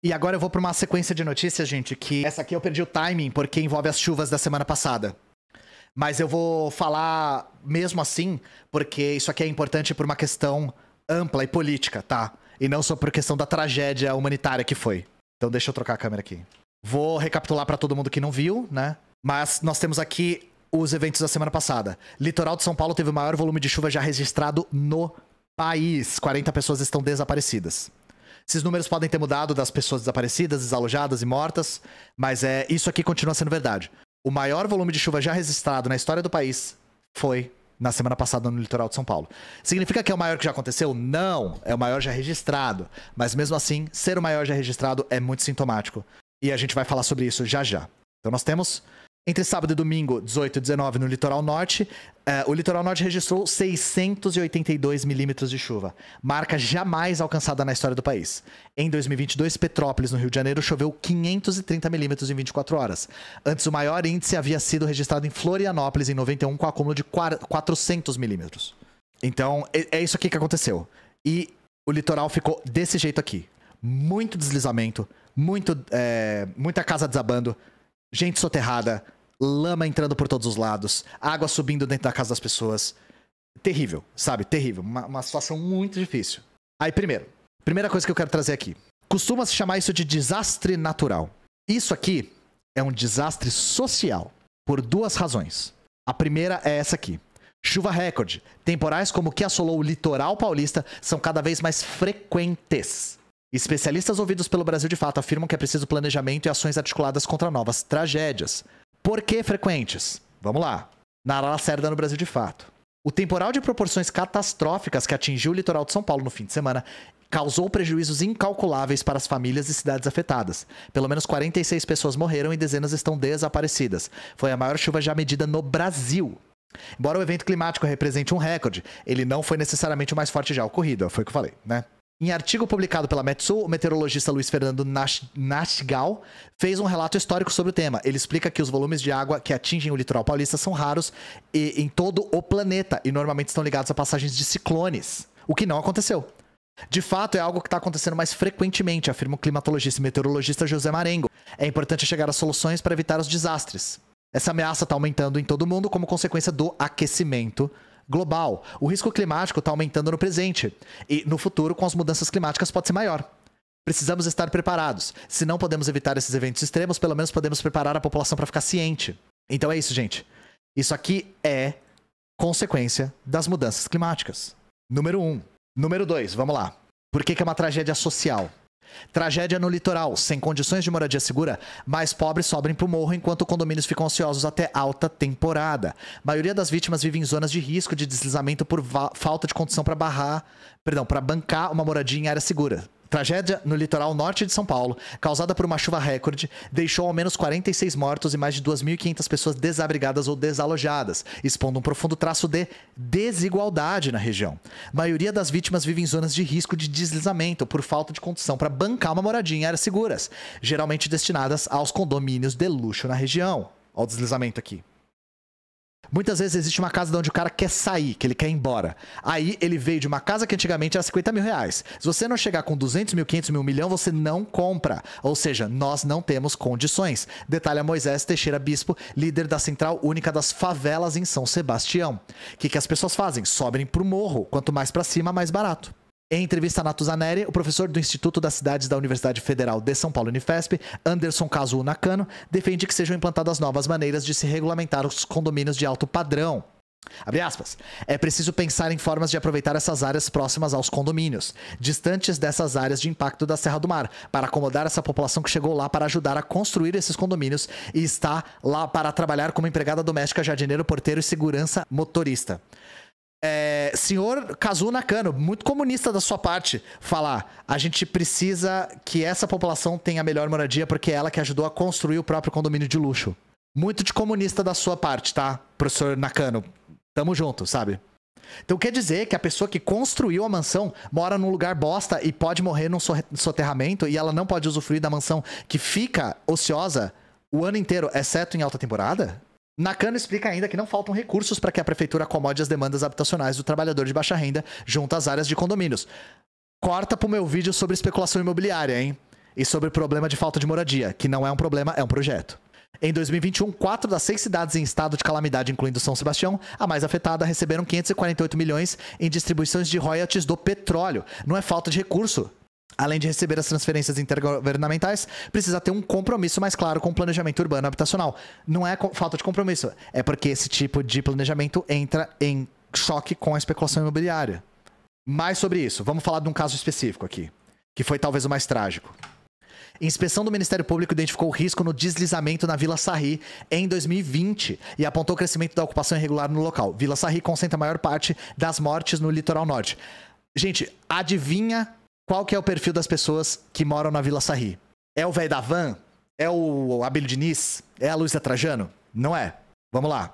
E agora eu vou pra uma sequência de notícias, gente, que essa aqui eu perdi o timing porque envolve as chuvas da semana passada. Mas eu vou falar mesmo assim, porque isso aqui é importante por uma questão ampla e política, tá? E não só por questão da tragédia humanitária que foi. Então deixa eu trocar a câmera aqui. Vou recapitular pra todo mundo que não viu, né? Mas nós temos aqui os eventos da semana passada. Litoral de São Paulo teve o maior volume de chuva já registrado no país. 40 pessoas estão desaparecidas. Esses números podem ter mudado das pessoas desaparecidas, desalojadas e mortas, mas isso aqui continua sendo verdade. O maior volume de chuva já registrado na história do país foi na semana passada no litoral de São Paulo. Significa que é o maior que já aconteceu? Não, é o maior já registrado. Mas mesmo assim, ser o maior já registrado é muito sintomático. E a gente vai falar sobre isso já já. Então nós temos, entre sábado e domingo, 18 e 19, no litoral norte, o litoral norte registrou 682 milímetros de chuva, marca jamais alcançada na história do país. Em 2022, Petrópolis, no Rio de Janeiro, choveu 530 milímetros em 24 horas. Antes, o maior índice havia sido registrado em Florianópolis, em 91, com acúmulo de 400 milímetros. Então, é isso aqui que aconteceu. E o litoral ficou desse jeito aqui. Muito deslizamento, muita casa desabando, gente soterrada, lama entrando por todos os lados, água subindo dentro da casa das pessoas. Terrível, sabe? Terrível. Uma situação muito difícil. Aí, primeira coisa que eu quero trazer aqui. Costuma-se chamar isso de desastre natural. Isso aqui é um desastre social, por duas razões. A primeira é essa aqui. Chuva recorde. Temporais como o que assolou o litoral paulista são cada vez mais frequentes. Especialistas ouvidos pelo Brasil de Fato afirmam que é preciso planejamento e ações articuladas contra novas tragédias. Por que frequentes? Vamos lá. Nara Lacerda no Brasil de Fato. O temporal de proporções catastróficas que atingiu o litoral de São Paulo no fim de semana causou prejuízos incalculáveis para as famílias e cidades afetadas. Pelo menos 46 pessoas morreram e dezenas estão desaparecidas. Foi a maior chuva já medida no Brasil. Embora o evento climático represente um recorde, ele não foi necessariamente o mais forte já ocorrido. Foi o que eu falei, né? Em artigo publicado pela Metsul, o meteorologista Luiz Fernando Nachtigal fez um relato histórico sobre o tema. Ele explica que os volumes de água que atingem o litoral paulista são raros em todo o planeta e normalmente estão ligados a passagens de ciclones, o que não aconteceu. De fato, é algo que está acontecendo mais frequentemente, afirma o climatologista e meteorologista José Marengo. É importante chegar a soluções para evitar os desastres. Essa ameaça está aumentando em todo o mundo como consequência do aquecimento global. O risco climático está aumentando no presente e no futuro, com as mudanças climáticas, pode ser maior. Precisamos estar preparados. Se não podemos evitar esses eventos extremos, pelo menos podemos preparar a população para ficar ciente. Então é isso, gente. Isso aqui é consequência das mudanças climáticas. Número 1. Número 2, vamos lá. Por que é uma tragédia social? Tragédia no litoral. Sem condições de moradia segura, mais pobres sobem para o morro enquanto condomínios ficam ociosos até alta temporada. A maioria das vítimas vive em zonas de risco de deslizamento por falta de condição para bancar uma moradia em área segura. Tragédia no litoral norte de São Paulo, causada por uma chuva recorde, deixou ao menos 46 mortos e mais de 2.500 pessoas desabrigadas ou desalojadas, expondo um profundo traço de desigualdade na região. A maioria das vítimas vive em zonas de risco de deslizamento por falta de condição para bancar uma moradia em áreas seguras, geralmente destinadas aos condomínios de luxo na região. Olha o deslizamento aqui. Muitas vezes existe uma casa de onde o cara quer sair, que ele quer ir embora. Aí ele veio de uma casa que antigamente era 50 mil reais. Se você não chegar com 200 mil, 500 mil, 1 milhão, você não compra. Ou seja, nós não temos condições. Detalha Moisés Teixeira Bispo, líder da Central Única das Favelas em São Sebastião. O que as pessoas fazem? Sobem pro morro. Quanto mais para cima, mais barato. Em entrevista a Natuzaneri, o professor do Instituto das Cidades da Universidade Federal de São Paulo, Unifesp, Anderson Kazuo Nakano, defende que sejam implantadas novas maneiras de se regulamentar os condomínios de alto padrão. Abre aspas. É preciso pensar em formas de aproveitar essas áreas próximas aos condomínios, distantes dessas áreas de impacto da Serra do Mar, para acomodar essa população que chegou lá para ajudar a construir esses condomínios e está lá para trabalhar como empregada doméstica, jardineiro, porteiro e segurança motorista. Senhor Kazuo Nakano, muito comunista da sua parte, falar: a gente precisa que essa população tenha melhor moradia porque é ela que ajudou a construir o próprio condomínio de luxo. Muito de comunista da sua parte, tá, professor Nakano? Tamo junto, sabe? Então quer dizer que a pessoa que construiu a mansão mora num lugar bosta e pode morrer num soterramento e ela não pode usufruir da mansão que fica ociosa o ano inteiro, exceto em alta temporada? Nakano explica ainda que não faltam recursos para que a prefeitura acomode as demandas habitacionais do trabalhador de baixa renda junto às áreas de condomínios. Corta pro meu vídeo sobre especulação imobiliária, hein? e sobre o problema de falta de moradia, que não é um problema, é um projeto. Em 2021, 4 das 6 cidades em estado de calamidade, incluindo São Sebastião, a mais afetada, receberam 548 milhões em distribuições de royalties do petróleo. Não é falta de recurso. Além de receber as transferências intergovernamentais, precisa ter um compromisso mais claro com o planejamento urbano habitacional. Não é falta de compromisso, é porque esse tipo de planejamento entra em choque com a especulação imobiliária. Mais sobre isso, vamos falar de um caso específico aqui, que foi talvez o mais trágico. Inspeção do Ministério Público identificou o risco no deslizamento na Vila Sarri em 2020 e apontou o crescimento da ocupação irregular no local. Vila Sarri concentra a maior parte das mortes no litoral norte. Gente, adivinha qual que é o perfil das pessoas que moram na Vila Sarri? É o velho da van? É o Abílio Diniz? É a Luísa Trajano? Não é. Vamos lá.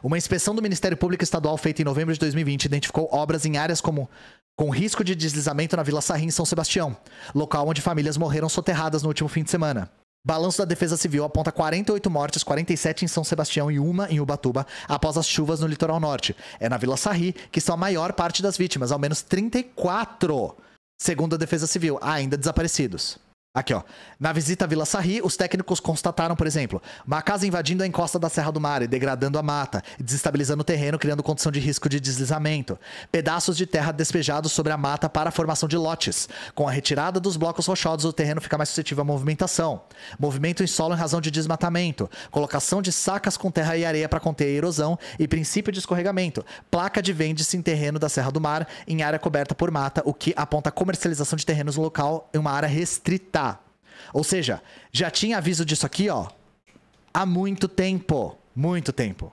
Uma inspeção do Ministério Público Estadual feita em novembro de 2020 identificou obras em áreas com risco de deslizamento na Vila Sarri, em São Sebastião, local onde famílias morreram soterradas no último fim de semana. Balanço da Defesa Civil aponta 48 mortes, 47 em São Sebastião e uma em Ubatuba, após as chuvas no litoral norte. É na Vila Sarri que está a maior parte das vítimas, ao menos 34, segundo a Defesa Civil, ainda desaparecidos. Aqui, ó. Na visita à Vila Sarri, os técnicos constataram, por exemplo, uma casa invadindo a encosta da Serra do Mar e degradando a mata, desestabilizando o terreno, criando condição de risco de deslizamento. Pedaços de terra despejados sobre a mata para a formação de lotes. Com a retirada dos blocos rochosos, o terreno fica mais suscetível à movimentação. Movimento em solo em razão de desmatamento. Colocação de sacas com terra e areia para conter a erosão e princípio de escorregamento. Placa de vende-se em terreno da Serra do Mar, em área coberta por mata, o que aponta a comercialização de terrenos no local em uma área restrita. Ou seja, já tinha aviso disso aqui, ó, há muito tempo. Muito tempo.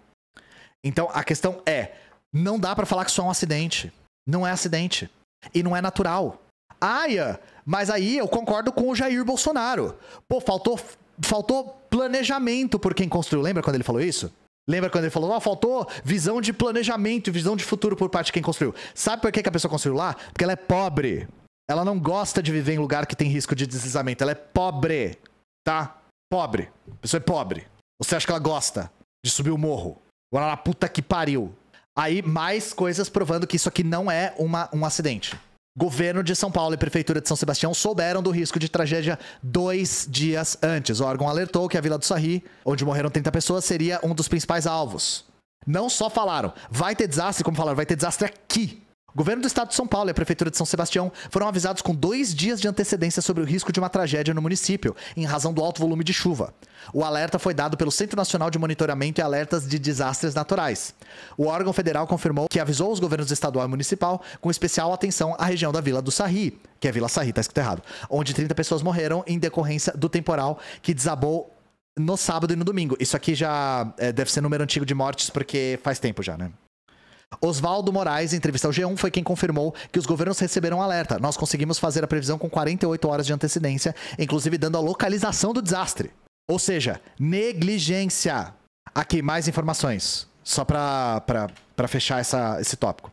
Então, a questão é, não dá pra falar que isso é um acidente. Não é acidente. E não é natural. Mas aí eu concordo com o Jair Bolsonaro. Pô, faltou planejamento por quem construiu. Lembra quando ele falou isso? Lembra quando ele falou, faltou visão de planejamento e visão de futuro por parte de quem construiu. Sabe por que a pessoa construiu lá? Porque ela é pobre. Ela não gosta de viver em lugar que tem risco de deslizamento. Ela é pobre, tá? Pobre. A pessoa é pobre. Você acha que ela gosta de subir o morro? Agora na puta que pariu. Aí, mais coisas provando que isso aqui não é um acidente. Governo de São Paulo e Prefeitura de São Sebastião souberam do risco de tragédia 2 dias antes. O órgão alertou que a Vila do Sarri, onde morreram 30 pessoas, seria um dos principais alvos. Não só falaram, vai ter desastre, como falaram, vai ter desastre aqui. O governo do estado de São Paulo e a prefeitura de São Sebastião foram avisados com 2 dias de antecedência sobre o risco de uma tragédia no município, em razão do alto volume de chuva. O alerta foi dado pelo Centro Nacional de Monitoramento e Alertas de Desastres Naturais. O órgão federal confirmou que avisou os governos estadual e municipal com especial atenção à região da Vila do Sarri, que é Vila Sarri, tá escrito errado, onde 30 pessoas morreram em decorrência do temporal que desabou no sábado e no domingo. Isso aqui já deve ser número antigo de mortes, porque faz tempo já, né? Oswaldo Moraes, em entrevista ao G1, foi quem confirmou que os governos receberam alerta. Nós conseguimos fazer a previsão com 48 horas de antecedência, inclusive dando a localização do desastre. Ou seja, negligência. Aqui, mais informações, só pra fechar esse tópico.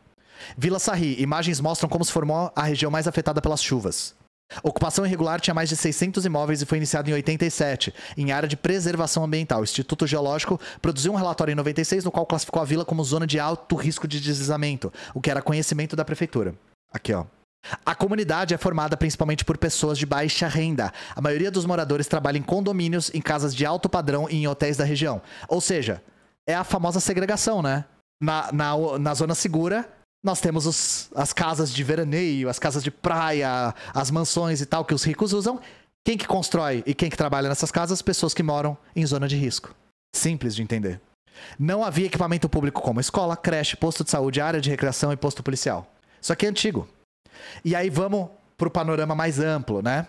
Vila Sarri, imagens mostram como se formou a região mais afetada pelas chuvas. Ocupação irregular tinha mais de 600 imóveis e foi iniciado em 87, em área de preservação ambiental. O Instituto Geológico produziu um relatório em 96, no qual classificou a vila como zona de alto risco de deslizamento, o que era conhecimento da prefeitura. Aqui, ó. A comunidade é formada principalmente por pessoas de baixa renda. A maioria dos moradores trabalha em condomínios, em casas de alto padrão e em hotéis da região. Ou seja, é a famosa segregação, né? Na zona segura, nós temos as casas de veraneio, as casas de praia, as mansões e tal que os ricos usam. Quem que constrói e quem que trabalha nessas casas? Pessoas que moram em zona de risco. Simples de entender. Não havia equipamento público como escola, creche, posto de saúde, área de recreação e posto policial. Isso aqui é antigo. E aí vamos pro panorama mais amplo, né?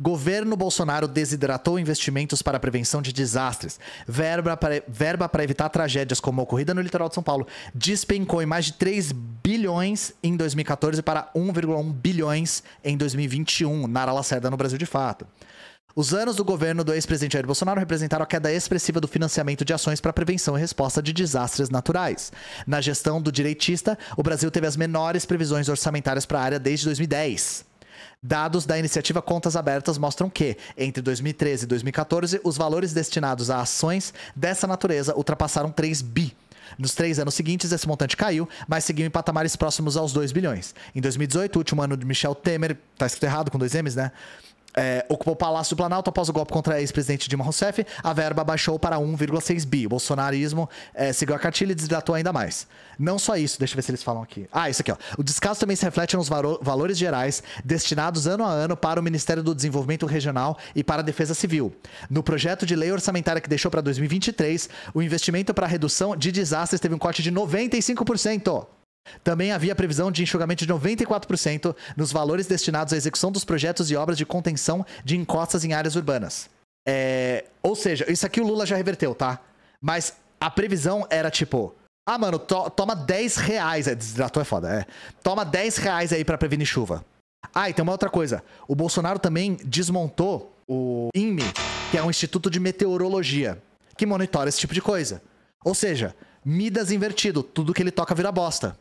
Governo Bolsonaro desidratou investimentos para a prevenção de desastres. Verba para evitar tragédias como a ocorrida no litoral de São Paulo despencou em mais de 3 bilhões em 2014 para 1,1 bilhões em 2021, Nara Lacerda no Brasil de Fato. Os anos do governo do ex-presidente Jair Bolsonaro representaram a queda expressiva do financiamento de ações para prevenção e resposta de desastres naturais. Na gestão do direitista, o Brasil teve as menores previsões orçamentárias para a área desde 2010. Dados da iniciativa Contas Abertas mostram que, entre 2013 e 2014, os valores destinados a ações dessa natureza ultrapassaram 3 bi. Nos 3 anos seguintes, esse montante caiu, mas seguiu em patamares próximos aos 2 bilhões. Em 2018, o último ano de Michel Temer, tá escrito errado com 2 M's, né? ocupou o Palácio do Planalto após o golpe contra a ex-presidente Dilma Rousseff. A verba baixou para 1,6 bi. O bolsonarismo seguiu a cartilha e desidratou ainda mais. Não só isso, deixa eu ver se eles falam aqui. Isso aqui, ó. O descaso também se reflete nos valores gerais destinados ano a ano para o Ministério do Desenvolvimento Regional e para a Defesa Civil. No projeto de lei orçamentária que deixou para 2023, o investimento para a redução de desastres teve um corte de 95%. Também havia previsão de enxugamento de 94% nos valores destinados à execução dos projetos e obras de contenção de encostas em áreas urbanas. Ou seja, isso aqui o Lula já reverteu, tá? Mas a previsão era tipo... mano, toma 10 reais... Desidratou é foda, Toma 10 reais aí pra prevenir chuva. E tem uma outra coisa. O Bolsonaro também desmontou o INME, que é um instituto de meteorologia, que monitora esse tipo de coisa. Ou seja, Midas invertido. Tudo que ele toca vira bosta.